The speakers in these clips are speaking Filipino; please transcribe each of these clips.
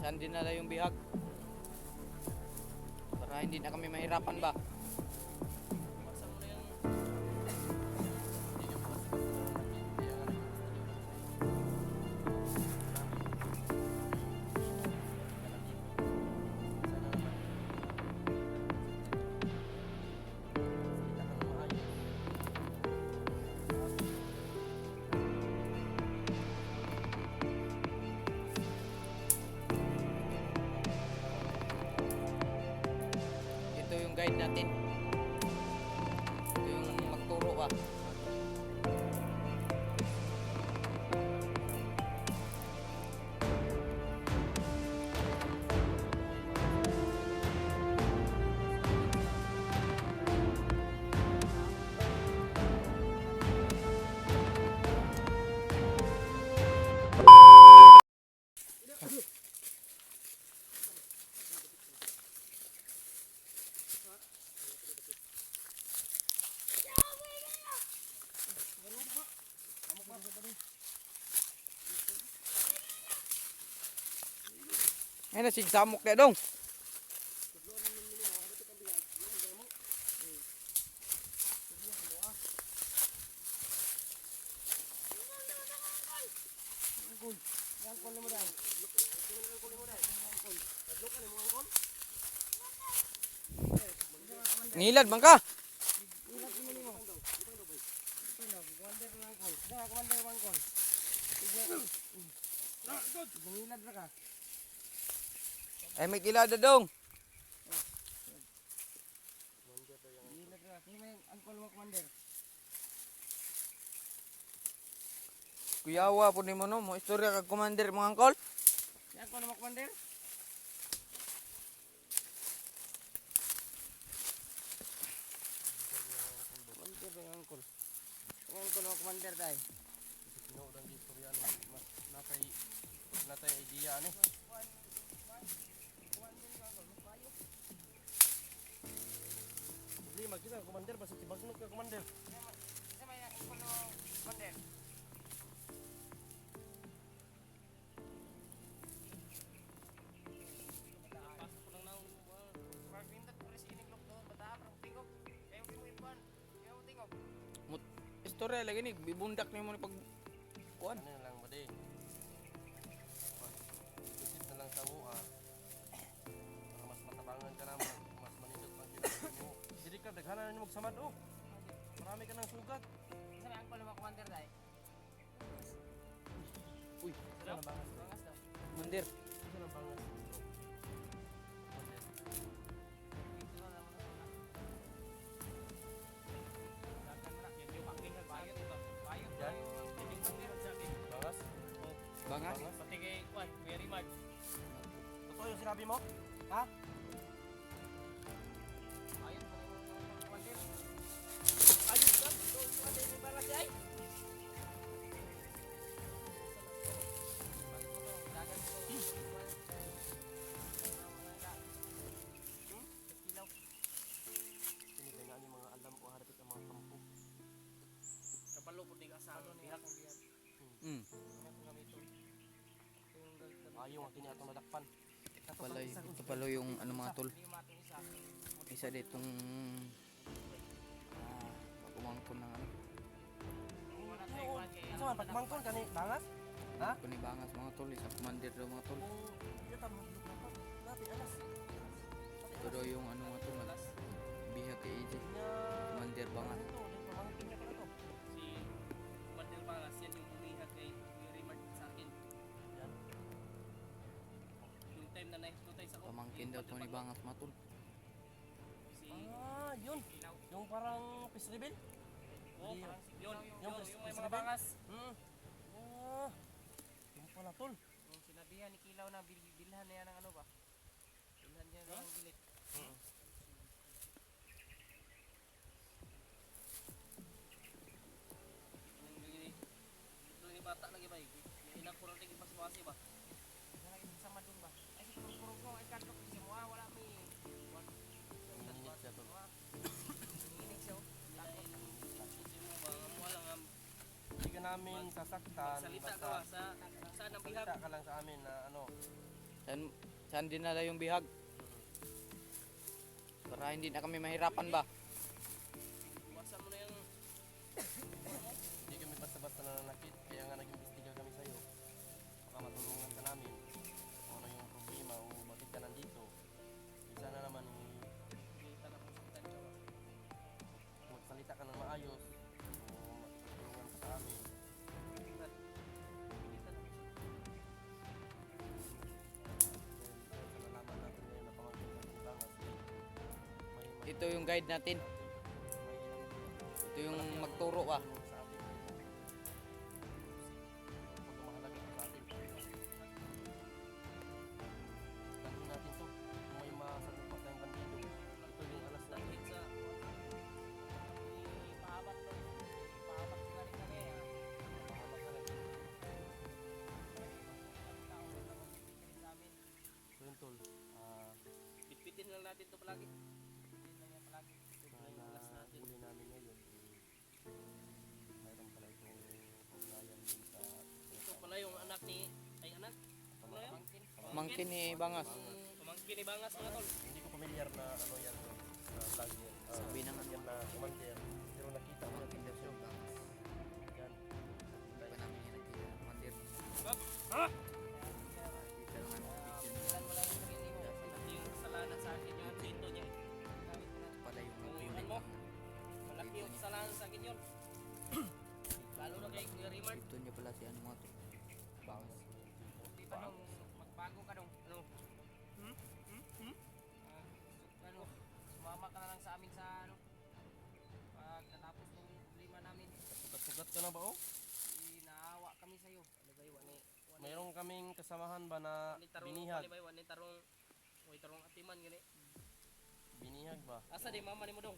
Saan dinala yung bihag? Para hindi na kami mahirapan ba? Ito yung guide natin. Ito yung magturo ba? Ay na sigsamok na dong. Ngilad man ka. Ay may kilada dong. Kuyawa po ni mo no, mo istorya kag commander mga angkol. Yan ko naman, Commander. Commander ng angkol. Ang angkol ng Commander tayo. Tinuod ang istorya no, natay idea ani. Problema kita Commander basta tibagnok ka Commander. Isa may angkol ng Commander. Istorya lagi ni bibundak ni mo ni pag kuan. Ano lang ba di? Isit na lang sa mua. Para mas matabangan ka na, mas manisot pang kinabuhi mo. Dili ka daghanan na mo samad oh. Marami ka ng sugat. Isa may angkol ng Commander tayo. Uy, Bangas daw. commander. Ano lang bangas? Bangas? Bangas. Pati kay Juan, very much. Totoo yung sinabi mo? Ha? Ayun, Commander. Ayun ka, ito yung Commander ni Barasay. Sinigay nga ni mga alam o harapit ang mga kampo. Kapalo po tiga sa bihak. Mm. Ayaw nga kini atong madakpan. Ito pala yung ano mga tol. Isa ditong pagkumangkon ng ano. Isa man pagmangkon kani bangas? Ha? Kuni bangas mga tol, isa commander daw mga tol. Iyo ta mo napi alas. Ito daw yung ano mga tol, bihag kay AJ. Commander bangas. Pamangkin niya pala to. Si Commander Bangas, yan yung bumihag kay very much sa akin. Yan. Yung time na nakikita tayo sa Pamangkin daw to ni bangas mga tol. Si Ah, yun. Ilaw. Yung parang fish reveal? Oh, Hindi, yun, yung yung may Chris mga Rebel? bangas. Hmm. Ah. Yung pala tol. Yung sinabihan ni Kilaw na bilhan niya ng ano ba? Bilhan niya ng gilit. Hmm. Ito lang yung bata lagi ba? Hinang ko rin ipaswasi ba? Lagi sa madun ba? Ay si kurong ko ay kadlok sa mga wala mi. Nanginit siya tol. Nanginig siya. Takot. Hindi ka namin sasaktan. Salita ka ba sa saan ang bihag? Salita ka lang sa amin na ano. Sa Saan dinala yung bihag? Para hindi na kami mahirapan ba? Iwasan mo na yung Hindi kami basta-basta nananakit, kaya nga nag-imbestiga kami sa'yo. Baka matulungan ka namin kung ano yung problema o bakit ka nandito. Isa na naman, kita na kung saan ka. magsalita ka ng maayos o matulungan ka sa amin. Kita na Dahil sa nalaman natin ngayon na pamangkin sa Timbangas, may Ito yung guide natin. Ito yung magturo ba? sa atin. Pagkamahalaga ito sa atin. Gagawin natin to. Kung may masagupat tayong bandido, ito yung alas na Dahil sa ipahabak doon. Ipahabak sila rin kami. mahamak ka rin. Tao na lang magpipili sa amin. So yun tol, Bitbitin lang natin to palagi. Bitbitin lang yan palagi. Ito na yung alas na natin. huli namin ngayon, mayroon pala itong ugnayan din sa Ito pala yung anak ni... Ay anak? Ano yan? Mangkin ni Bangas. Pamangkin ni Bangas mga tol. hindi ko familiar na ano yan tol, na vlog yan. Sabi ng ano. yan na commander, pero nakita ko yung video yan. Tingnan mo lang yung sarili mo. Malaki yung kasalanan sa akin yung dito niya. Iwan mo. Malaki yung kasalanan sa akin yun. Lalo na kay Kuya Rimard. Ito niya pala si ano mga to. Bangas. Di ba nung magbago ka nung ano? Ano? Sumama ka na lang sa amin sa ano? Pag natapos ng problema namin, Sugat-sugat ka na ba oh? naawa kami sa'yo. Ano ba yun? Mayroon kaming kasamahan ba na binihag? Wani tarong atiman gani. Binihag ba? Asa di mama ni mo dong?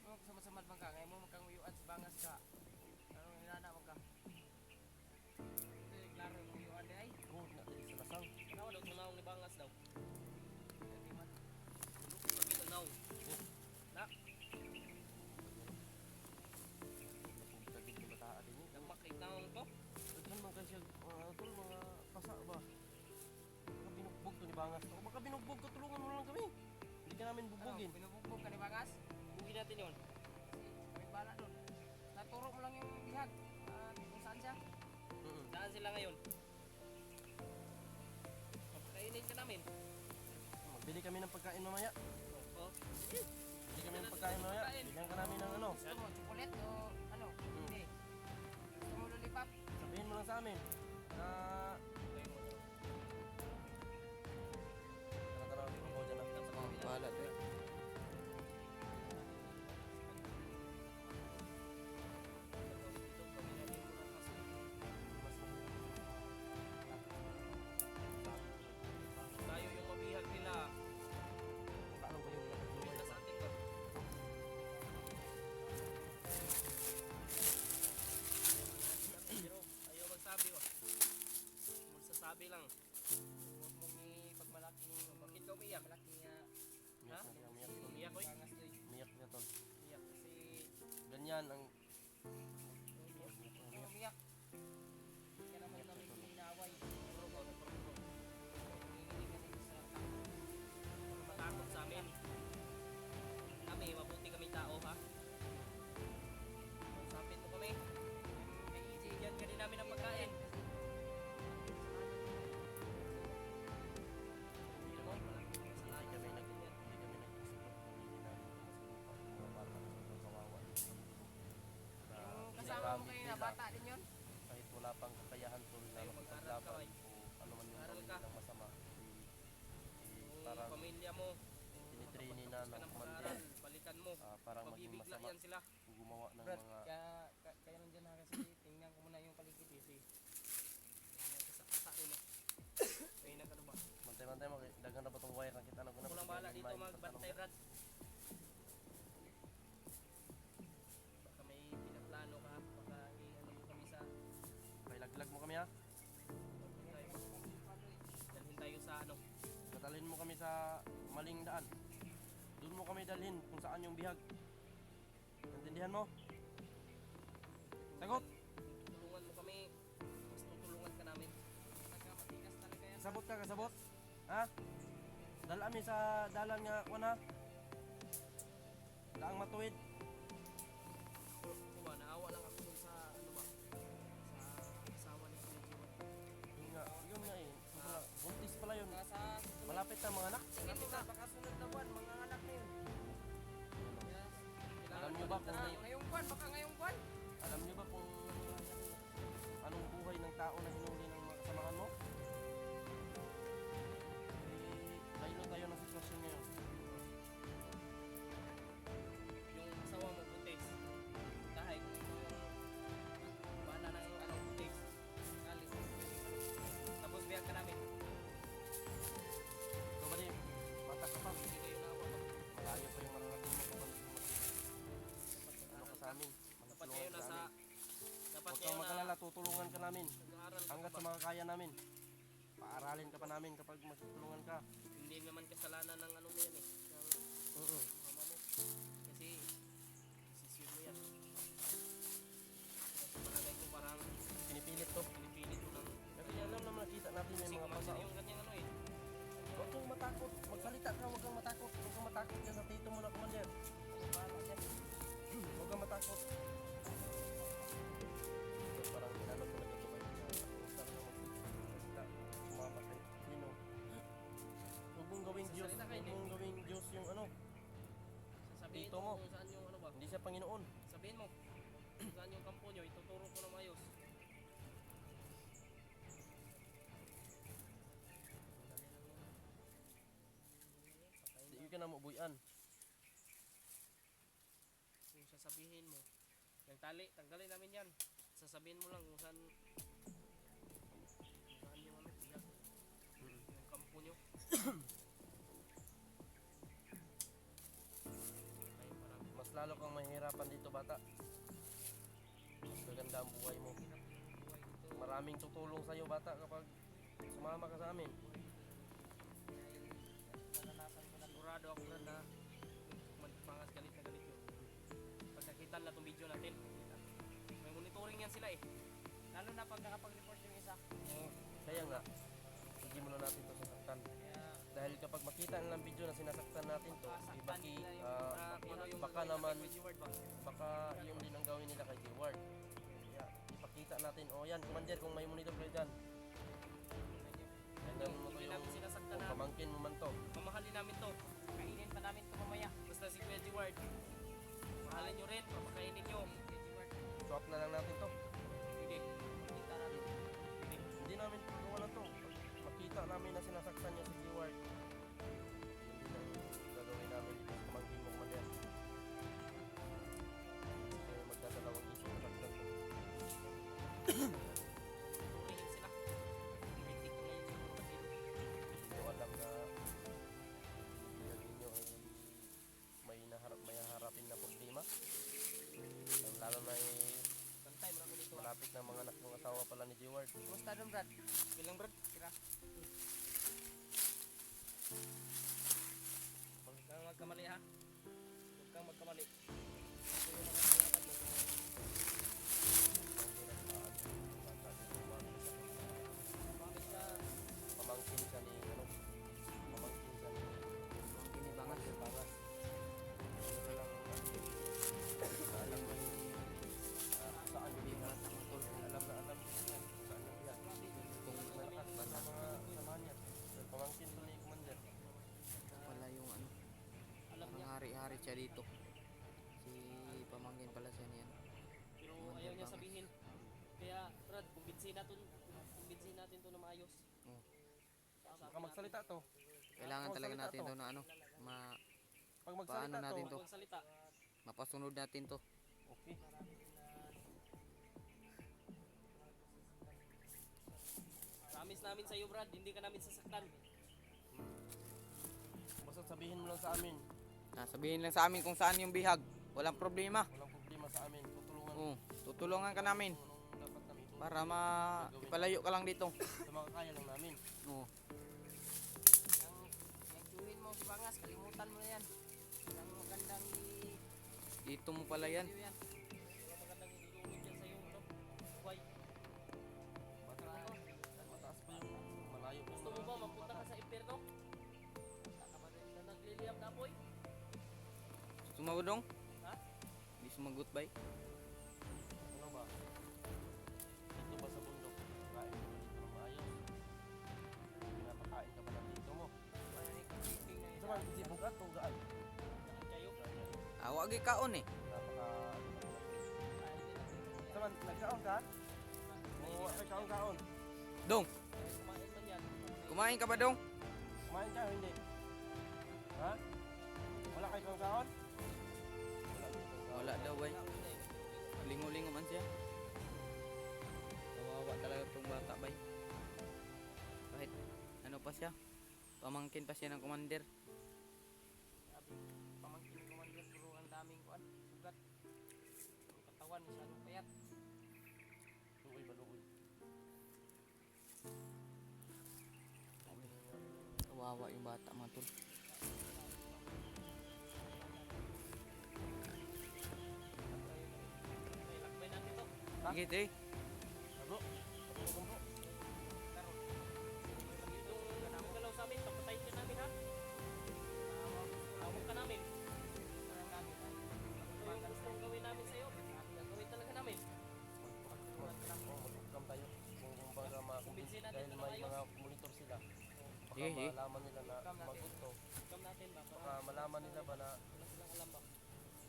Oh, sama-sama man ka. Ngayon mo magkang uyuan sa Bangas ka. Ano hinana mo ka? Klaro yung uyuan di ay. Oo, na dili sa lasang. Ano daw tunaw ni Bangas daw? Hindi man. Pag tunaw. Na, Nagkagid yung bataa din eh. nang makitaw to. Daghan man kasi tol, mga pasa ba? Baka binugbog to ni Bangas. O baka binugbog ka, tulungan mo lang kami. Hindi ka namin bubugin. Binubugbog ka ni Bangas? Bugin natin yun. May bala doon. Naturo mo lang yung bihag. Kung saan siya? Saan sila ngayon? Kainin ka namin. Magbili kami ng pagkain mamaya. Oh. Bili kami ng pagkain mamaya. Bigyan ka namin ng ano. Gusto mo chocolate o ano? Hindi. Gusto mo lollipop? Sabihin mo lang sa amin na tara-tara ako dyan na. Oh, bahala to eh. Tayo yung mabihag nila. Paano ba yung nagbuhay Bigla sa atin ba? Pero ayaw magsabi ba? Magsasabi lang. Huwag mong ipagmalaking bakit ka umiyak? Malaki nga. Ha? Umiyak, Umiyak ko umiyak na tol. Umiyak kasi Ganyan ang umiyak. Kaya naman kami inaaway. Puro ko. Hinihiling ka dito sa matakot sa amin. Kami, mabuti kami tao ha. Sapit mo kami. May easy yan ka din namin ang pagkain. Hindi naman, malaking kasalanan sa atin yan. hindi kami nag-isip ng hindi namin masubukan mga bata na kawawa. Yung kasama mo kayo na bata din yun. Kahit wala pang kakayahan tol na Ayaw mag-aral ka, makipaglaban ay. o ano man yung Mag-aral gawin ka. nilang masama. Yung Parang pamilya mo, tinitrainin na ka ng ng commander pag-aaral, balikan mo. parang maging Mabibigla masama yan sila. kung gumawa ng Brad, mga kaya nandiyan na kasi tingnan ko muna yung paligid kasi kasakin mo. May na ka ba? mantay-mantay mo daghan na ba tong wire nakita na ko na Ako lang bahala dito magbantay Brad. Baka may pinaplano ka, baka i-ano mo kami sa pailaglag mo kami ha dalhin tayo sa ano. dadalhin mo kami sa maling daan doon mo kami dalhin kung saan yung bihag naintindihan mo sagot Tulungan mo kami, mas tutulungan ka namin. Matigas talaga yan. Sabot ka kasabot? Ha? Dala mi sa dalan nga kuna. Daang matuwid. Kuha, naawa lang ako dun sa ano ba? Sa asawa ni Kuya Jiward. Yun nga eh. Buntis pala yun. Nasa Malapit na mga anak. malapit na, baka sunod na buwan, mga anak na yun. Alam niyo ba kung Ngayong buwan, baka ngayong buwan. alam niyo ba kung anong buhay ng tao na hinuli ng mga kasamahan mo? Laylo tayo ng sitwasyon ngayon. Yung asawa mo, buntis. Tahay, kung ito yung bana ng ano, buntis. Alis. Tapos biyak ka namin. Ikaw ba din? Bata ka pa. Hindi kayo naawa. Malayo pa yung mararating mo kapag ano ka sa amin. Dapat kayo Matulungan ka nasa... sa amin. Dapat Huwag kayo kang mag-alala, tutulungan ka namin. nag-aaral ka Hanggat pa sa ba? mga kaya namin. Paaralin ka pa namin kapag magtulungan ka. Hindi naman kasalanan ng ano mo yan eh. Ng mama mo. Kasi, desisyon mo yan. Palagay ko parang Pinipilit to. pinipilit mo ng... Kasi alam naman nakita natin may Kasi mga kumansin pasao. yung ganyang ano eh. Huwag kang matakot. Magsalita ka, huwag kang matakot. Huwag kang matakot yan sa tito mo na commander. Bahala dyan. Huwag kang matakot. So, parang tinanong ko na ito ba yung talaga magsalita. Sumama kay Nino. Huwag mong gawing Diyos. Sasalita ka, Huwag hindi. mong gawing Diyos yung ano. Sasabihin Dito mo mo. kung saan yung ano ba. Hindi siya Panginoon. Sabihin mo kung saan yung kampo nyo. Ituturo ko na maayos. Di ka na mabuyan. Kung sasabihin mo, yung tali, tanggalin namin yan. Sasabihin mo lang kung saan yung ano, biyak, yung kampo nyo. Ay, parang Mas lalo kang mahihirapan dito bata. Mas maganda ang buhay mo. hirap yung buhay dito. Maraming tutulong sa'yo bata kapag sumama ka sa amin. Naranasan ko na, sigurado ako na magpangas galit na galit yun. Pagkakita na itong video natin, may monitoring yan sila eh. Lalo na pag nakapag-report yung isa. Kaya nga, hindi mo na natin to sasaktan. Kaya Dahil kapag makita nilang video na sinasaktan natin to, saktan ibaki, nila yung kung ano yung baka gagawin naman, natin kay Jeward ba? baka yun din ang gawin nila kay Jeward. Kaya ipakita natin, oh yan, commander, kung may monitor kayo dyan. Ganyan mo to Hindi yung namin sinasaktan kung na pamangkin mo man to. mamahalin namin to. Kainin pa namin to mamaya. Basta si Kuya Jeward. Mahalin nyo rin, papakainin nyo. Swap na lang natin to. Hindi. Kita natin. Hindi. Hindi namin gawa na to. Pag makita namin na sinasaktan niya si Jeward, yun din ang gagawin namin dito sa pamangkin mo, commander. Kasi magdadalawang isip na lang to. Turingin sila. Kritik ko ngayon yung mga kapatid. Hindi nyo alam na yan ninyo ay may haharapin na problema. Lalo na Bantay mo na ako dito. malapit na mga anak ng asawa pala ni Jeward. Kumusta doon, Brad? Bilang Brad? Tira. Huwag kang magkamali ha. Huwag kang magkamali. Ito yung mga sinasabi mo. Bakit ka? Pamangkin siya ni ano? Pamangkin siya ni Kinibangan. Bangas. Ito lang alam mo yung saan yung bigat ng tol. Alam na alam kung saan yung bigat. Kung malakas ba sa mga samahan niya. So, pamangkin to ni Commander. Pala yung ano, Alam ang niya. hari-hari siya dito. Si pamangkin pala siya niyan. Pero ayaw niya sabihin. Kaya, Brad, kumbinsin natin to na maayos. Oh. Baka magsalita to. Kailangan Pag talaga magsalita natin to. to na ano, Pag paano magsalita natin to. to? Magsalita. mapasunod natin to. Okay. Promise namin sa iyo, Brad, hindi ka namin sasaktan. Basta sabihin mo lang sa amin. Sabihin lang sa amin kung saan yung bihag. Walang problema. Walang problema sa amin. Tutulungan Oo, tutulungan ka namin kung anong dapat namin itulong. para palayo ka lang dito. Sa mga kaya lang namin. Oo. Yung tuwin mo si Bangas, kalimutan mo na yan. Ang magandang Dito mo pala yan. yan. Ang magandang idulungan dyan sa iyo, ano? Buhay. Bata pa to. Mataas pa yung malayo pa Gusto yung Sumagot dong? Ha? Di sumagot bay. Ano ba? Dito ba sa bundok? Kain mo dito ng maayos? Pinapakain ka ba ng dito mo? Sa mga hindi bugat o gaan? Kayo. Awa gi kaon eh. Napaka... Sa mga nagkaon ka? Oo, may kaon-kaon. Dong, Kumain man yan. kumain ka ba dong? Kumain ka o hindi? Ha? Wala kayo kaon-kaon? Wala daw bay. Lingo-lingo man siya. Kawawa talaga tong bata bay. Kahit ano pa siya? Pamangkin pa siya ng commander. Pamangkin ni Commander, pero ang daming kuan, sugat. Ang katawan masyadong payat. Luoy ba luoy? Kawawa yung bata mga tol. Okay, lakbay natin to. Sige, te. Bro? Ano bro? Karon. Yung galaw sa amin, papatayin ka namin ha. Awag ka namin. Ang gusto mong gawin namin sa'yo, gagawin talaga namin. Mag-come tayo. Kung baga Kumbinsin natin dahil ito na may maayos. mga monitor sila. Baka Sige, sige. malaman nila na Come natin. magusto. Come natin ba? Baka malaman nila ba na Wala silang alam ba?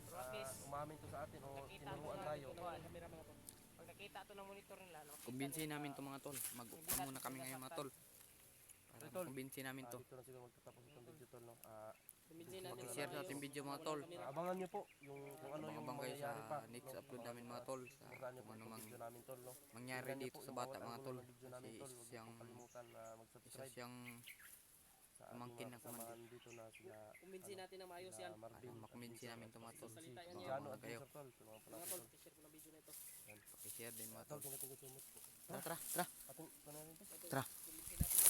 Pero at least, umamin to sa atin o nakita to tinuruan na tayo. ito ng camera mga to. Pag nakita to ng monitor nila, nakita Kumbinsin nila, namin to mga tol. Mag-upang muna kami ngayon mga tol. Para Tol. kumbinsin namin to. Dito na siguro magtatapos itong video tol. No? kumbinsin natin Share na natin maayos. video mga tol. Abangan nyo po yung kung ano yung Abang kayo sa mangyayari pa. next no? upload namin mga tol. Sa Suportahan nyo po kung ano itong mang video namin tol. No? mangyari Tingnan nyo dito po sa yung bata bawat mga angulo tol. ng video namin, Kasi tol. Huwag niyo siyang pong kalimutan na isa mag-subscribe siyang sa pamangkin ating na mga kasamahan dito na sila Kumbinsin natin na maayos yan. Marvin. makumbinsin namin to mga tol. Salitaan Si niya. Jano at Kayo. Sir Tol. Sa mga Mga palapit tol, tol. share ko ng video na ito. I-share din mga Tol, tol. tingnan tingnan tingnan. Tara, tara, tara. Ating, ano natin to? Tara. Kumbinsin natin